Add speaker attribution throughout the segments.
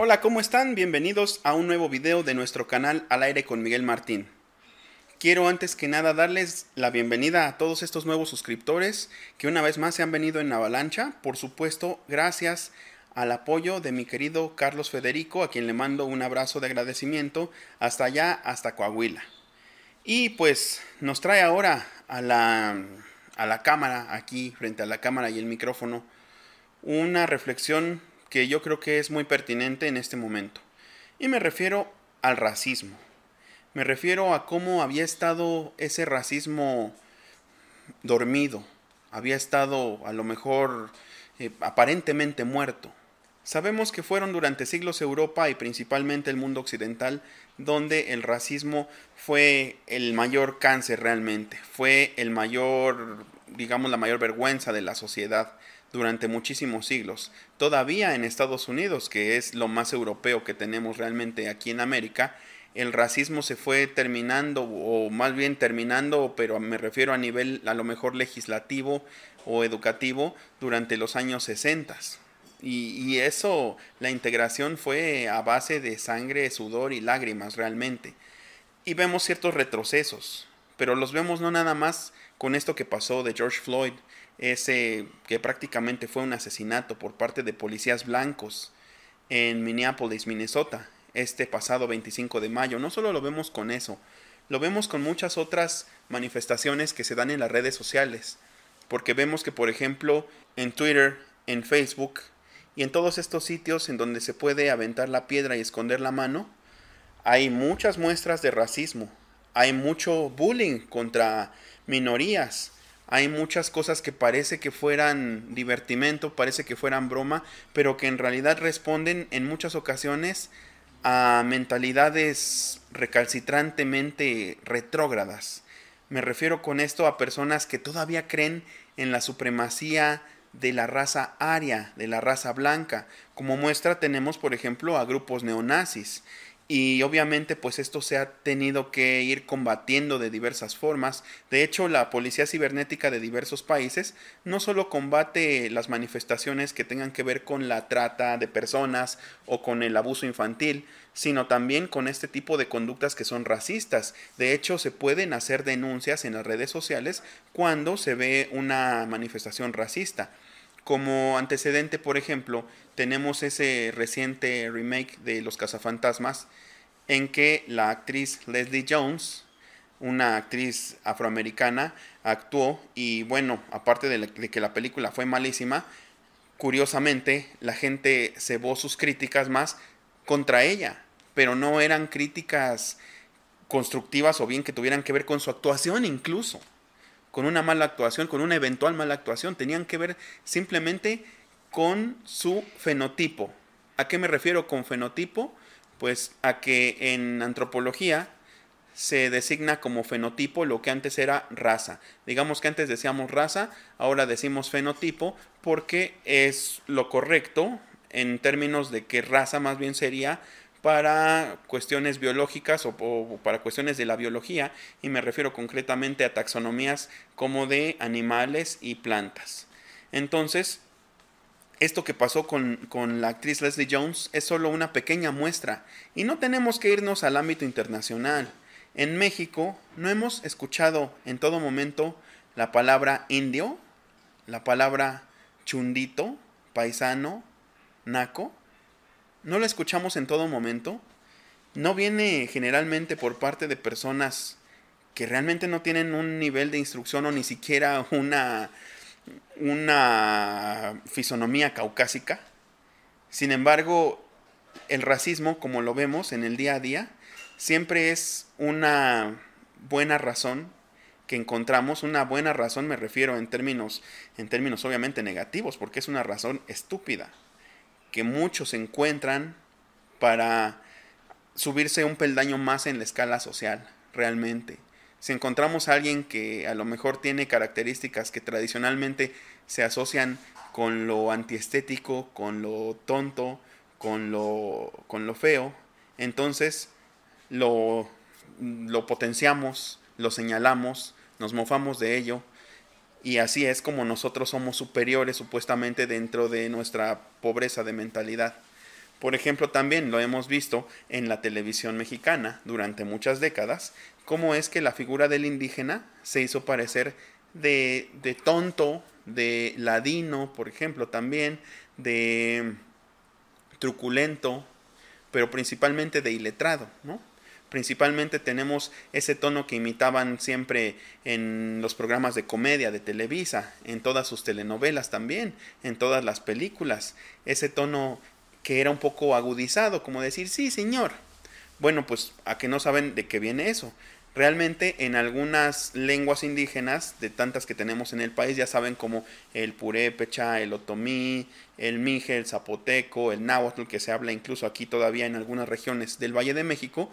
Speaker 1: Hola, ¿cómo están? Bienvenidos a un nuevo video de nuestro canal Al Aire con Miguel Martín. Quiero antes que nada darles la bienvenida a todos estos nuevos suscriptores que una vez más se han venido en avalancha, por supuesto gracias al apoyo de mi querido Carlos Federico, a quien le mando un abrazo de agradecimiento hasta allá, hasta Coahuila. Y pues nos trae ahora a la cámara, aquí frente a la cámara y el micrófono, una reflexión que yo creo que es muy pertinente en este momento. Y me refiero al racismo. Me refiero a cómo había estado ese racismo dormido. Había estado a lo mejor aparentemente muerto. Sabemos que fueron durante siglos Europa y principalmente el mundo occidental donde el racismo fue el mayor cáncer realmente, fue el mayor, digamos, la mayor vergüenza de la sociedad durante muchísimos siglos. Todavía en Estados Unidos, que es lo más europeo que tenemos realmente aquí en América, el racismo se fue terminando, o más bien terminando, pero me refiero a nivel a lo mejor legislativo o educativo, durante los años 60. Y eso, la integración fue a base de sangre, sudor y lágrimas realmente. Y vemos ciertos retrocesos, pero los vemos no nada más con esto que pasó de George Floyd, ese que prácticamente fue un asesinato por parte de policías blancos en Minneapolis, Minnesota, este pasado 25 de mayo. No solo lo vemos con eso, lo vemos con muchas otras manifestaciones que se dan en las redes sociales, porque vemos que, por ejemplo, en Twitter, en Facebook y en todos estos sitios en donde se puede aventar la piedra y esconder la mano, hay muchas muestras de racismo, hay mucho bullying contra minorías, hay muchas cosas que parece que fueran divertimento, parece que fueran broma, pero que en realidad responden en muchas ocasiones a mentalidades recalcitrantemente retrógradas. Me refiero con esto a personas que todavía creen en la supremacía de la raza aria, de la raza blanca. Como muestra tenemos, por ejemplo, a grupos neonazis. Y obviamente pues esto se ha tenido que ir combatiendo de diversas formas. De hecho, la policía cibernética de diversos países no solo combate las manifestaciones que tengan que ver con la trata de personas o con el abuso infantil, sino también con este tipo de conductas que son racistas. De hecho, se pueden hacer denuncias en las redes sociales cuando se ve una manifestación racista. Como antecedente, por ejemplo, tenemos ese reciente remake de Los Cazafantasmas, en que la actriz Leslie Jones, una actriz afroamericana, actuó y bueno, aparte de que la película fue malísima, curiosamente la gente cebó sus críticas más contra ella, pero no eran críticas constructivas o bien que tuvieran que ver con su actuación incluso, con una mala actuación, con una eventual mala actuación, tenían que ver simplemente con su fenotipo. ¿A qué me refiero con fenotipo? Pues a que en antropología se designa como fenotipo lo que antes era raza. Digamos que antes decíamos raza, ahora decimos fenotipo porque es lo correcto en términos de que raza más bien sería para cuestiones biológicas o para cuestiones de la biología, y me refiero concretamente a taxonomías como de animales y plantas. Entonces, esto que pasó con la actriz Leslie Jones es solo una pequeña muestra, y no tenemos que irnos al ámbito internacional. En México no hemos escuchado en todo momento la palabra indio, la palabra chundito, paisano, naco. No la escuchamos en todo momento. No viene generalmente por parte de personas que realmente no tienen un nivel de instrucción o ni siquiera una fisonomía caucásica. Sin embargo, el racismo, como lo vemos en el día a día, siempre es una buena razón que encontramos. Una buena razón me refiero en términos obviamente negativos, porque es una razón estúpida que muchos encuentran para subirse un peldaño más en la escala social, realmente. Si encontramos a alguien que a lo mejor tiene características que tradicionalmente se asocian con lo antiestético, con lo tonto, con lo feo, entonces lo, lo potenciamos, lo señalamos, nos mofamos de ello, y así es como nosotros somos superiores supuestamente dentro de nuestra pobreza de mentalidad. Por ejemplo, también lo hemos visto en la televisión mexicana durante muchas décadas, cómo es que la figura del indígena se hizo parecer de tonto, de ladino, por ejemplo, también, de truculento, pero principalmente de iletrado, ¿no? Principalmente tenemos ese tono que imitaban siempre en los programas de comedia de Televisa, en todas sus telenovelas también, en todas las películas. Ese tono que era un poco agudizado, como decir, sí, señor. Bueno, pues a que no saben de qué viene eso. Realmente en algunas lenguas indígenas, de tantas que tenemos en el país, ya saben como el purépecha, el otomí, el mije, el zapoteco, el náhuatl, que se habla incluso aquí todavía en algunas regiones del Valle de México,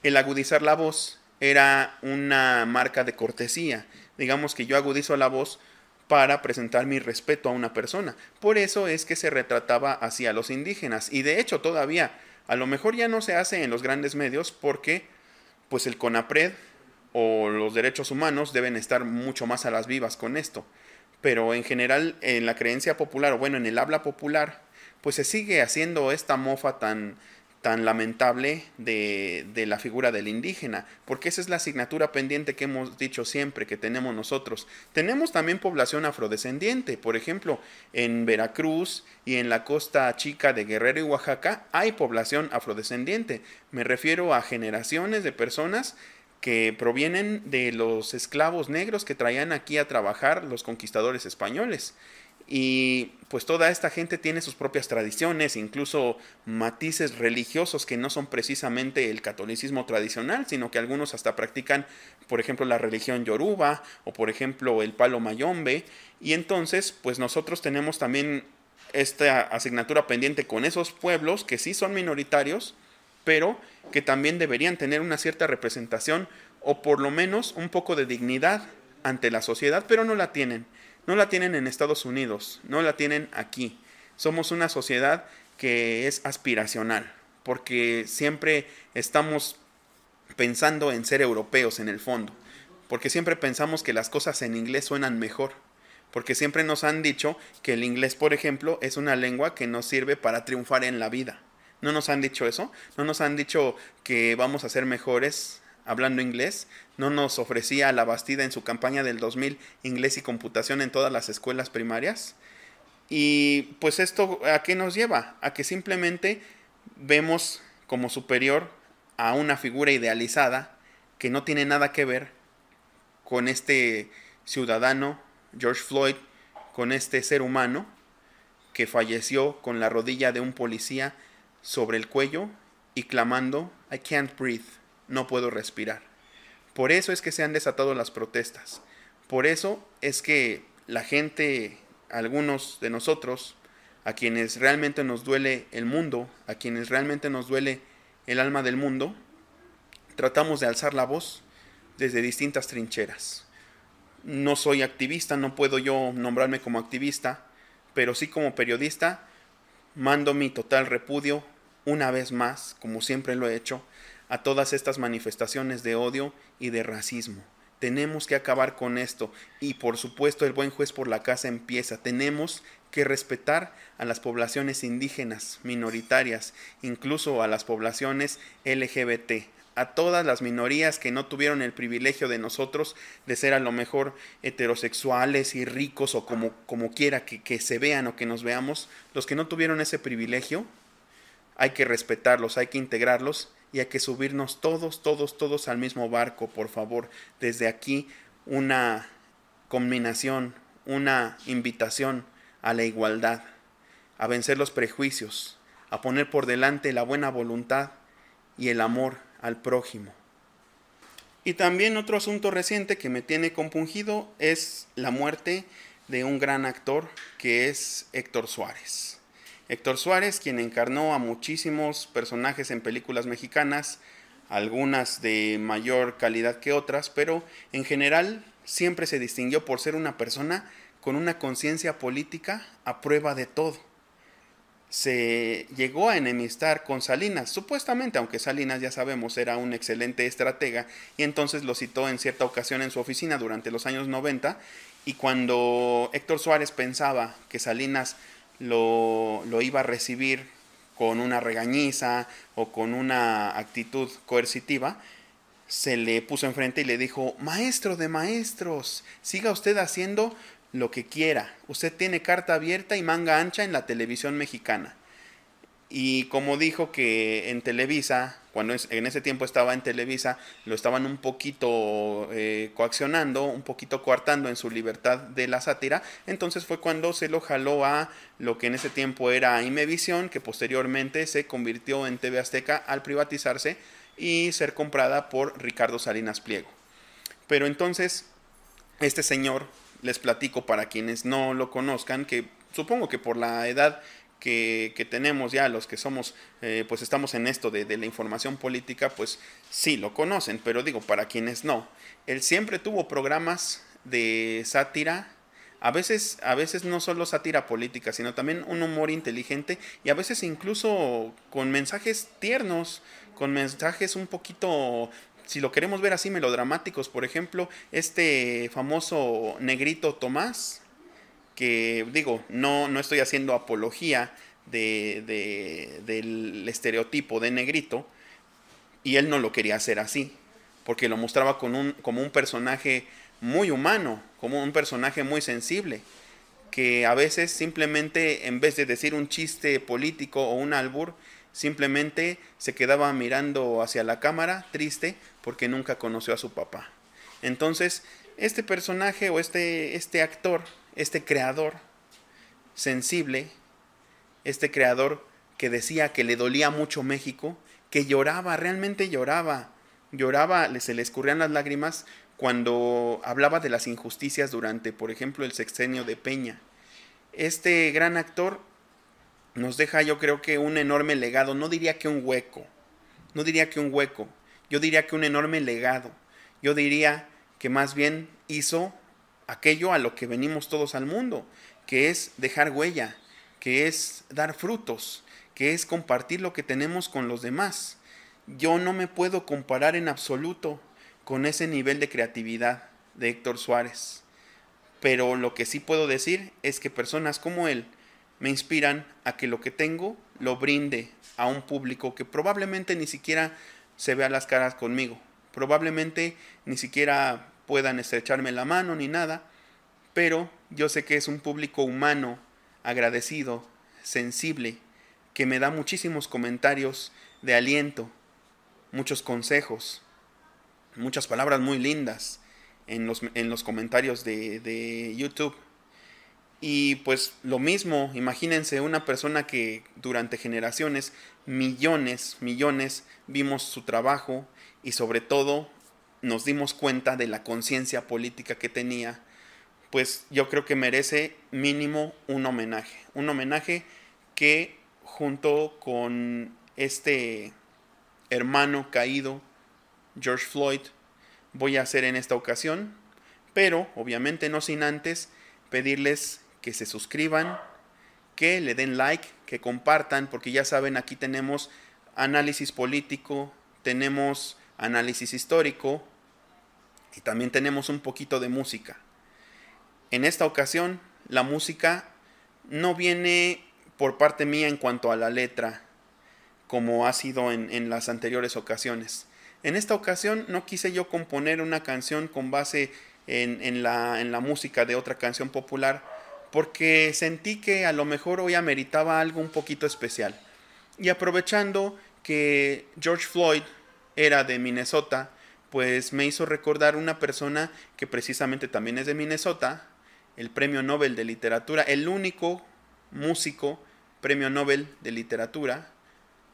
Speaker 1: el agudizar la voz era una marca de cortesía. Digamos que yo agudizo la voz para presentar mi respeto a una persona. Por eso es que se retrataba así a los indígenas. Y de hecho todavía, a lo mejor ya no se hace en los grandes medios porque pues el CONAPRED o los derechos humanos deben estar mucho más a las vivas con esto. Pero en general, en la creencia popular, o bueno, en el habla popular, pues se sigue haciendo esta mofa tan lamentable de la figura del indígena, porque esa es la asignatura pendiente que hemos dicho siempre que tenemos nosotros. Tenemos también población afrodescendiente, por ejemplo, en Veracruz y en la costa chica de Guerrero y Oaxaca hay población afrodescendiente. Me refiero a generaciones de personas que provienen de los esclavos negros que traían aquí a trabajar los conquistadores españoles. Y pues toda esta gente tiene sus propias tradiciones, incluso matices religiosos que no son precisamente el catolicismo tradicional, sino que algunos hasta practican, por ejemplo, la religión yoruba o por ejemplo el palo mayombe. Y entonces, pues nosotros tenemos también esta asignatura pendiente con esos pueblos que sí son minoritarios, pero que también deberían tener una cierta representación o por lo menos un poco de dignidad ante la sociedad, pero no la tienen. No la tienen en Estados Unidos, no la tienen aquí. Somos una sociedad que es aspiracional, porque siempre estamos pensando en ser europeos en el fondo, porque siempre pensamos que las cosas en inglés suenan mejor, porque siempre nos han dicho que el inglés, por ejemplo, es una lengua que nos sirve para triunfar en la vida. ¿No nos han dicho eso? ¿No nos han dicho que vamos a ser mejores hablando inglés? ¿No nos ofrecía la Bastida en su campaña del 2000 inglés y computación en todas las escuelas primarias? Y pues esto, ¿a qué nos lleva? A que simplemente vemos como superior a una figura idealizada que no tiene nada que ver con este ciudadano, George Floyd, con este ser humano que falleció con la rodilla de un policía sobre el cuello y clamando, I can't breathe, no puedo respirar. Por eso es que se han desatado las protestas. Por eso es que la gente, algunos de nosotros, a quienes realmente nos duele el mundo, a quienes realmente nos duele el alma del mundo, tratamos de alzar la voz desde distintas trincheras. No soy activista, no puedo yo nombrarme como activista, pero sí como periodista mando mi total repudio una vez más, como siempre lo he hecho, a todas estas manifestaciones de odio y de racismo. Tenemos que acabar con esto y por supuesto el buen juez por la casa empieza. Tenemos que respetar a las poblaciones indígenas, minoritarias, incluso a las poblaciones LGBT, a todas las minorías que no tuvieron el privilegio de nosotros de ser a lo mejor heterosexuales y ricos o como quiera que se vean o que nos veamos. Los que no tuvieron ese privilegio, hay que respetarlos, hay que integrarlos y hay que subirnos todos al mismo barco, por favor. Desde aquí una combinación, una invitación a la igualdad, a vencer los prejuicios, a poner por delante la buena voluntad y el amor al prójimo. Y también otro asunto reciente que me tiene compungido es la muerte de un gran actor que es Héctor Suárez. Héctor Suárez, quien encarnó a muchísimos personajes en películas mexicanas, algunas de mayor calidad que otras, pero en general siempre se distinguió por ser una persona con una conciencia política a prueba de todo. Se llegó a enemistar con Salinas, supuestamente, aunque Salinas ya sabemos era un excelente estratega, y entonces lo citó en cierta ocasión en su oficina durante los años 90, y cuando Héctor Suárez pensaba que Salinas lo iba a recibir con una regañiza o con una actitud coercitiva, se le puso enfrente y le dijo: maestro de maestros, siga usted haciendo lo que quiera, usted tiene carta abierta y manga ancha en la televisión mexicana. Y como dijo que en Televisa, cuando en ese tiempo estaba en Televisa, lo estaban un poquito coaccionando, un poquito coartando en su libertad de la sátira, entonces fue cuando se lo jaló a lo que en ese tiempo era Imevisión, que posteriormente se convirtió en TV Azteca al privatizarse y ser comprada por Ricardo Salinas Pliego. Pero entonces, este señor, les platico para quienes no lo conozcan, que supongo que por la edad que tenemos ya los que somos, pues estamos en esto de la información política, pues sí lo conocen, pero digo, para quienes no, él siempre tuvo programas de sátira, a veces no solo sátira política, sino también un humor inteligente y a veces incluso con mensajes tiernos, con mensajes un poquito, si lo queremos ver así, melodramáticos. Por ejemplo, este famoso negrito Tomás, que digo, no estoy haciendo apología del estereotipo de negrito, y él no lo quería hacer así, porque lo mostraba como un personaje muy humano, como un personaje muy sensible, que a veces simplemente en vez de decir un chiste político o un albur, simplemente se quedaba mirando hacia la cámara triste porque nunca conoció a su papá. Entonces, este personaje o este actor, este creador sensible, este creador que decía que le dolía mucho México, que lloraba, realmente lloraba, se le escurrían las lágrimas cuando hablaba de las injusticias durante, por ejemplo, el sexenio de Peña. Este gran actor nos deja, yo creo que un enorme legado, no diría que un hueco, yo diría que un enorme legado, yo diría que más bien hizo aquello a lo que venimos todos al mundo, que es dejar huella, que es dar frutos, que es compartir lo que tenemos con los demás. Yo no me puedo comparar en absoluto con ese nivel de creatividad de Héctor Suárez, pero lo que sí puedo decir es que personas como él me inspiran a que lo que tengo lo brinde a un público que probablemente ni siquiera se vea las caras conmigo, probablemente ni siquiera puedan estrecharme la mano ni nada, pero yo sé que es un público humano, agradecido, sensible, que me da muchísimos comentarios de aliento, muchos consejos, muchas palabras muy lindas en los comentarios de YouTube. Y pues lo mismo, imagínense una persona que durante generaciones, millones, vimos su trabajo y sobre todo nos dimos cuenta de la conciencia política que tenía, pues yo creo que merece mínimo un homenaje que junto con este hermano caído, George Floyd, voy a hacer en esta ocasión, pero obviamente no sin antes pedirles que se suscriban, que le den like, que compartan, porque ya saben, aquí tenemos análisis político, tenemos análisis histórico y también tenemos un poquito de música. En esta ocasión, la música no viene por parte mía en cuanto a la letra, como ha sido en las anteriores ocasiones. En esta ocasión no quise yo componer una canción con base en la música de otra canción popular, porque sentí que a lo mejor hoy ameritaba algo un poquito especial. Y aprovechando que George Floyd era de Minnesota, pues me hizo recordar una persona que precisamente también es de Minnesota, el Premio Nobel de Literatura, el único músico Premio Nobel de Literatura,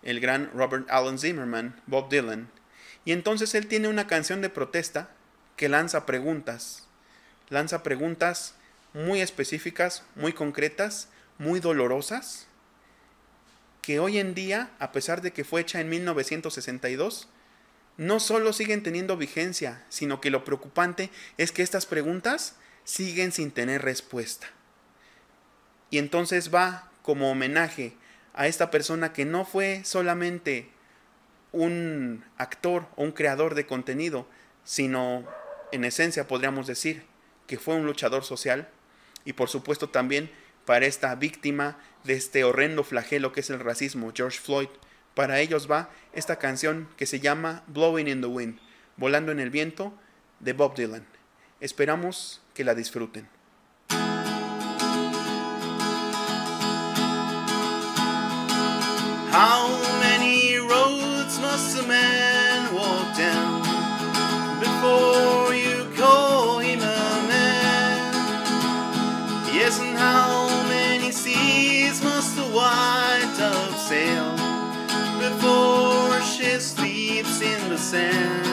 Speaker 1: el gran Robert Allen Zimmerman, Bob Dylan. Y entonces él tiene una canción de protesta que lanza preguntas muy específicas, muy concretas, muy dolorosas, que hoy en día, a pesar de que fue hecha en 1962, no solo siguen teniendo vigencia, sino que lo preocupante es que estas preguntas siguen sin tener respuesta. Y entonces va como homenaje a esta persona que no fue solamente un actor o un creador de contenido, sino en esencia podríamos decir que fue un luchador social y por supuesto también para esta víctima de este horrendo flagelo que es el racismo, George Floyd. Para ellos va esta canción que se llama Blowing in the Wind, Volando en el Viento, de Bob Dylan. Esperamos que la disfruten.
Speaker 2: How many roads must a man walk down before you call him a man? Yes, and how many seas must the white dove sail before she sleeps in the sand?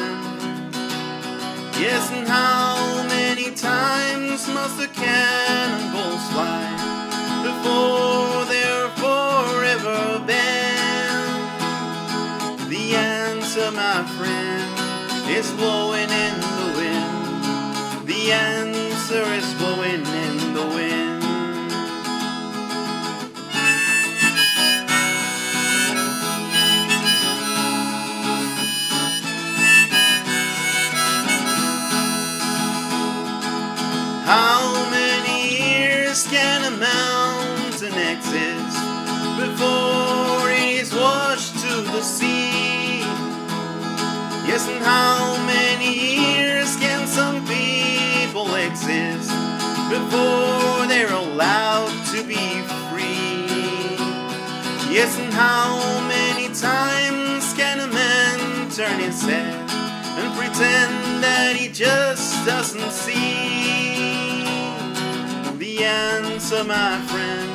Speaker 2: Yes, and how many times must the cannonballs fly before they're forever banned? The answer, my friend, is blowing in the wind. The answer is blowing in the wind. How many years can a mountain exist before it is washed to the sea? Yes, and how many years can some people exist before they're allowed to be free? Yes, and how many times can a man turn his head and pretend that he just doesn't see? The answer, my friend,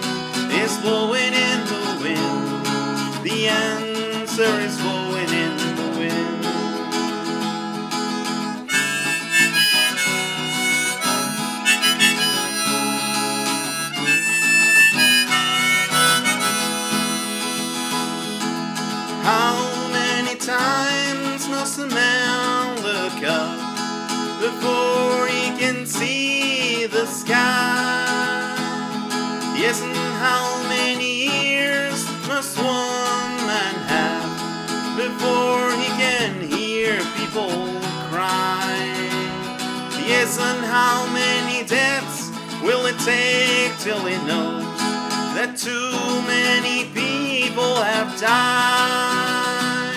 Speaker 2: is blowing in the wind. The answer is blowing in the wind. How many times must a man look up before he can see the sky? Yes, and how many years must one man have before he can hear people cry? Yes, and how many deaths will it take till he knows that too many people have died?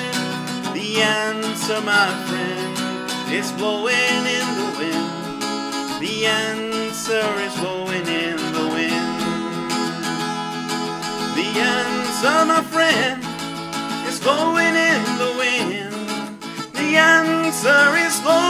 Speaker 2: The answer, my friend, is blowing in the wind. The answer is blowing in the wind. The answer, my friend, is blowing in the wind. The answer is blowing